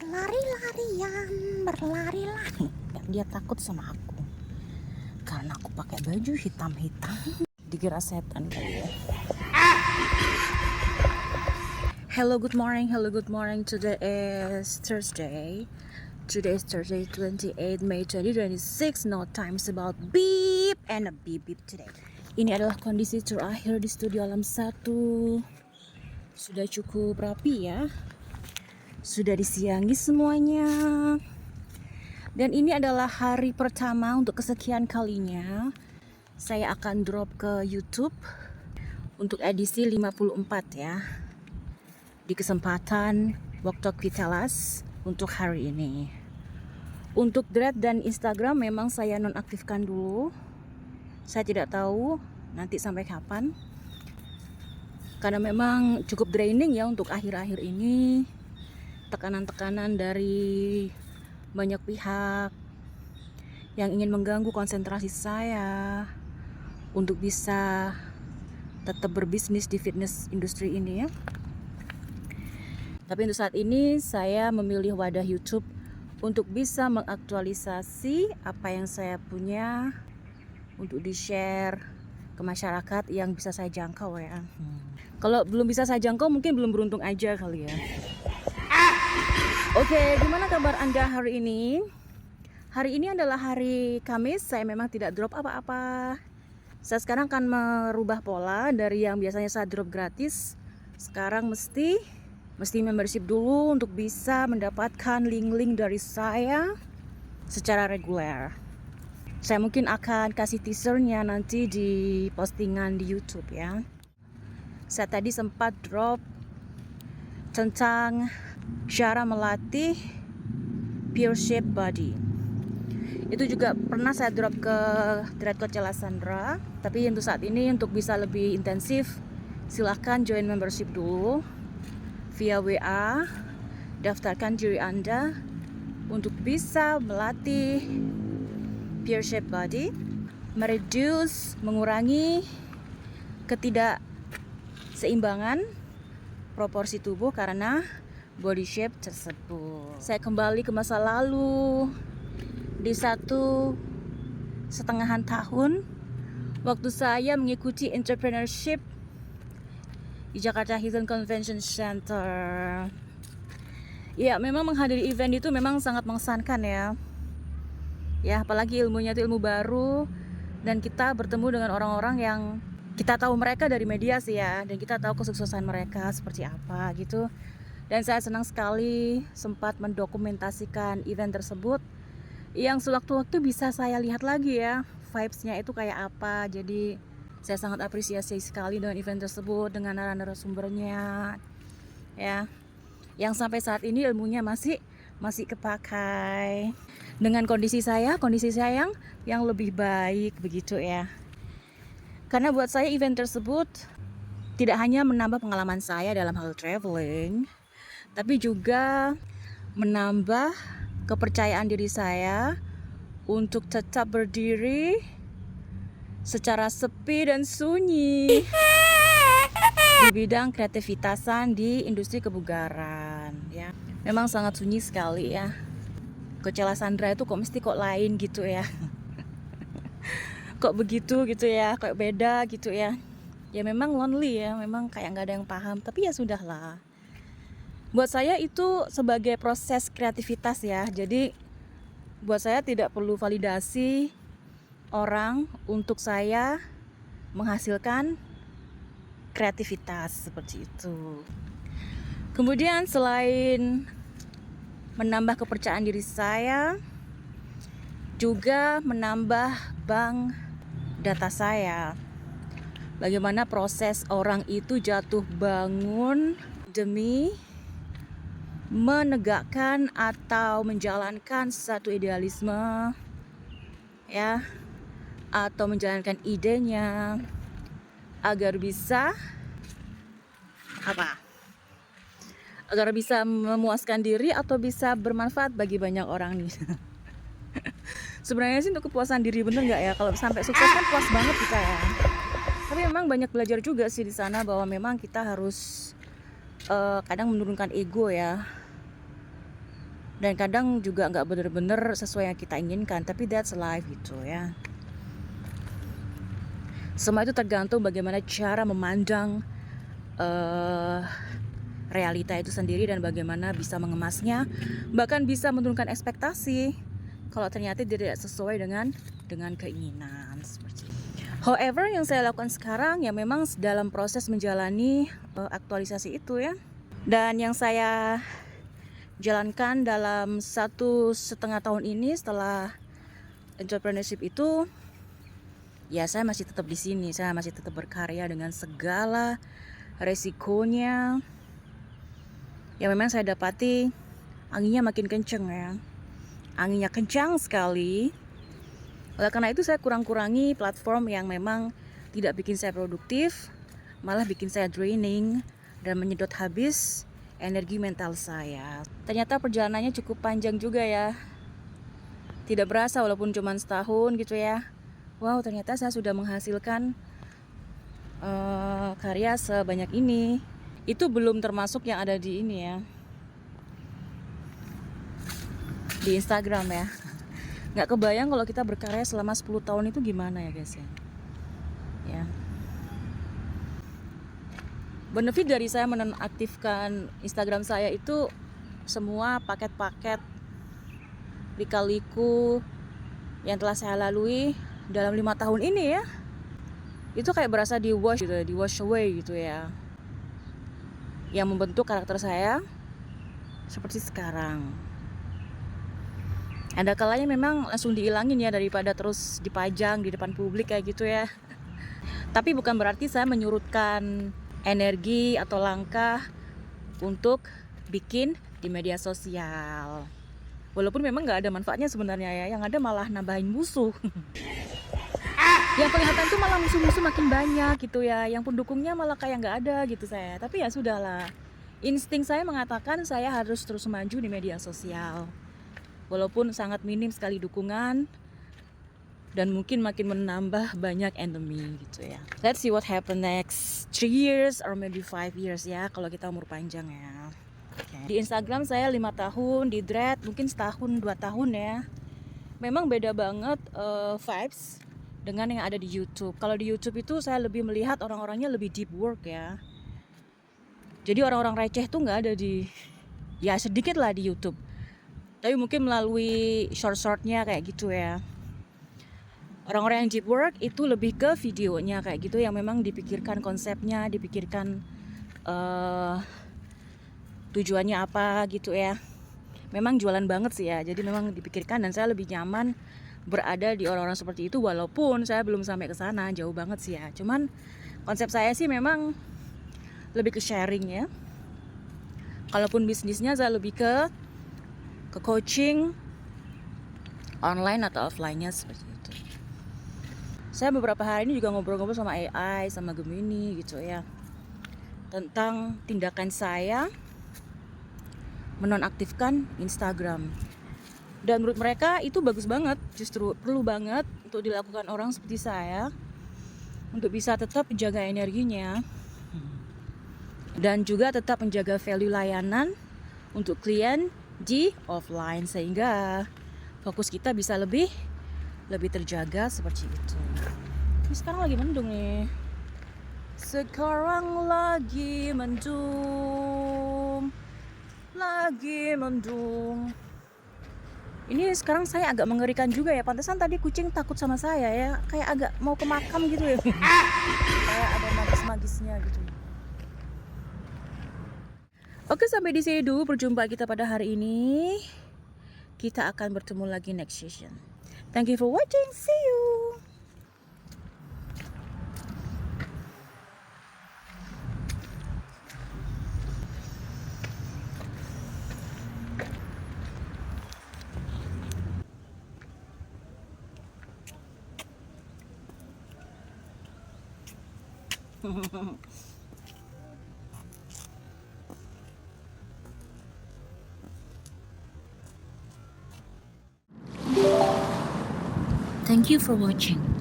Lari-larian, berlari-lari. Dia takut sama aku karena aku pakai baju hitam-hitam. Dikira setan kali ya. Hello, good morning. Today is Thursday. 28 May 2026. No time is about beep and a beep today. Ini adalah kondisi terakhir di studio Alam 1. Sudah cukup rapi ya. Sudah disiangi semuanya. Dan ini adalah hari pertama untuk kesekian kalinya saya akan drop ke YouTube untuk edisi 54 ya. Di kesempatan Waktu Kvitelas untuk hari ini. Untuk Thread dan Instagram memang saya nonaktifkan dulu. Saya tidak tahu nanti sampai kapan. Karena memang cukup draining ya untuk akhir-akhir ini. Tekanan-tekanan dari banyak pihak yang ingin mengganggu konsentrasi saya untuk bisa tetap berbisnis di fitness industri ini ya. Tapi untuk saat ini saya memilih wadah YouTube untuk bisa mengaktualisasi apa yang saya punya untuk di-share ke masyarakat yang bisa saya jangkau ya. Kalau belum bisa saya jangkau mungkin belum beruntung aja kali ya. Oke, gimana kabar Anda hari ini? Hari ini adalah hari Kamis, saya memang tidak drop apa-apa. Saya sekarang akan merubah pola dari yang biasanya saya drop gratis. Sekarang mesti membership dulu untuk bisa mendapatkan link-link dari saya secara reguler. Saya mungkin akan kasih teasernya nanti di postingan di YouTube ya. Saya tadi sempat drop tentang cara melatih pure shape body. Itu juga pernah saya drop ke Thread Coach Sandra. Tapi untuk saat ini untuk bisa lebih intensif, silahkan join membership dulu via WA. Daftarkan diri Anda untuk bisa melatih pure shape body, mengurangi ketidakseimbangan proporsi tubuh karena body shape tersebut. Saya kembali ke masa lalu di 1,5 tahun waktu saya mengikuti entrepreneurship di Jakarta Hilton Convention Center. Ya, memang menghadiri event itu memang sangat mengesankan ya. Ya, apalagi ilmunya itu ilmu baru dan kita bertemu dengan orang-orang yang kita tahu mereka dari media sih ya, dan kita tahu kesuksesan mereka seperti apa gitu. Dan saya senang sekali sempat mendokumentasikan event tersebut yang sewaktu-waktu bisa saya lihat lagi ya, vibes-nya itu kayak apa. Jadi saya sangat apresiasi sekali dengan event tersebut, dengan narasumbernya ya, yang sampai saat ini ilmunya masih kepakai dengan kondisi saya yang lebih baik begitu ya. Karena buat saya event tersebut tidak hanya menambah pengalaman saya dalam hal traveling, tapi juga menambah kepercayaan diri saya untuk tetap berdiri secara sepi dan sunyi di bidang kreativitasan di industri kebugaran ya. Memang sangat sunyi sekali ya. Coach Sandra itu kok mesti kok lain gitu ya. Kok begitu gitu ya, kok beda gitu ya. Ya memang lonely ya, memang kayak nggak ada yang paham. Tapi ya sudahlah. Buat saya itu sebagai proses kreativitas ya. Jadi buat saya tidak perlu validasi orang untuk saya menghasilkan kreativitas seperti itu. Kemudian selain menambah kepercayaan diri saya, juga menambah bank data saya. Bagaimana proses orang itu jatuh bangun demi menegakkan atau menjalankan satu idealisme ya, atau menjalankan idenya agar bisa agar bisa memuaskan diri atau bisa bermanfaat bagi banyak orang nih. Sebenarnya sih untuk kepuasan diri bener nggak ya, kalau sampai sukses kan puas banget kita ya. Tapi memang banyak belajar juga sih di sana bahwa memang kita harus kadang menurunkan ego ya. dan kadang juga nggak bener-bener sesuai yang kita inginkan, tapi that's life gitu ya. Semua itu tergantung bagaimana cara memandang realita itu sendiri dan bagaimana bisa mengemasnya, bahkan bisa menurunkan ekspektasi kalau ternyata tidak sesuai dengan keinginan seperti itu. However, yang saya lakukan sekarang ya memang dalam proses menjalani aktualisasi itu ya. Dan yang saya jalankan dalam 1,5 tahun ini setelah entrepreneurship itu, ya saya masih tetap di sini, saya masih tetap berkarya dengan segala resikonya. Ya memang saya dapati anginnya makin kenceng ya. Anginnya kencang sekali. Oleh karena itu saya kurang-kurangi platform yang memang tidak bikin saya produktif, malah bikin saya draining dan menyedot habis energi mental saya. Ternyata perjalanannya cukup panjang juga ya. Tidak berasa walaupun cuma setahun gitu ya. Wow, ternyata saya sudah menghasilkan karya sebanyak ini. Itu belum termasuk yang ada di ini ya, di Instagram ya. Nggak kebayang kalau kita berkarya selama 10 tahun itu gimana ya guys ya. Benefit dari saya menonaktifkan Instagram saya itu semua paket-paket lika-liku yang telah saya lalui dalam 5 tahun ini ya. Itu kayak berasa di wash away gitu ya. Yang membentuk karakter saya seperti sekarang. Ada kalanya memang langsung dihilangin ya daripada terus dipajang di depan publik kayak gitu ya. Tapi bukan berarti saya menyurutkan energi atau langkah untuk bikin di media sosial. Walaupun memang nggak ada manfaatnya sebenarnya ya, yang ada malah nambahin musuh. Yang kelihatan tuh malah musuh-musuh makin banyak gitu ya, yang pendukungnya malah kayak nggak ada gitu saya. Tapi ya sudahlah, insting saya mengatakan saya harus terus maju di media sosial. Walaupun sangat minim sekali dukungan dan mungkin makin menambah banyak enemy gitu ya. Let's see what happen next 3 years or maybe 5 years ya, kalau kita umur panjang ya. Okay. Di Instagram saya 5 tahun, di Thread mungkin setahun 2 tahun ya. Memang beda banget vibes dengan yang ada di YouTube. Kalau di YouTube itu saya lebih melihat orang-orangnya lebih deep work ya. Jadi orang-orang receh tuh nggak ada ya sedikit lah di YouTube. Tapi mungkin melalui short-shortnya kayak gitu ya. Orang-orang yang deep work itu lebih ke videonya kayak gitu, yang memang dipikirkan konsepnya, dipikirkan tujuannya apa gitu ya. Memang jualan banget sih ya, jadi memang dipikirkan, dan saya lebih nyaman berada di orang-orang seperti itu. Walaupun saya belum sampai ke sana, jauh banget sih ya. Cuman konsep saya sih memang lebih ke sharing ya. Kalaupun bisnisnya saya lebih ke coaching online atau offline-nya seperti itu. Saya beberapa hari ini juga ngobrol-ngobrol sama AI, sama Gemini gitu ya, tentang tindakan saya menonaktifkan Instagram. Dan menurut mereka itu bagus banget, justru perlu banget untuk dilakukan orang seperti saya untuk bisa tetap menjaga energinya dan juga tetap menjaga value layanan untuk klien di offline, sehingga fokus kita bisa lebih terjaga seperti itu. Ini sekarang lagi mendung nih. Sekarang lagi mendung. Ini sekarang saya agak mengerikan juga ya. Pantesan tadi kucing takut sama saya ya. Kayak agak mau ke makam gitu ya. Kayak ada magis-magisnya gitu. Oke, sampai di sini dulu perjumpaan kita pada hari ini. Kita akan bertemu lagi next session. Thank you for watching. See you. Thank you for watching.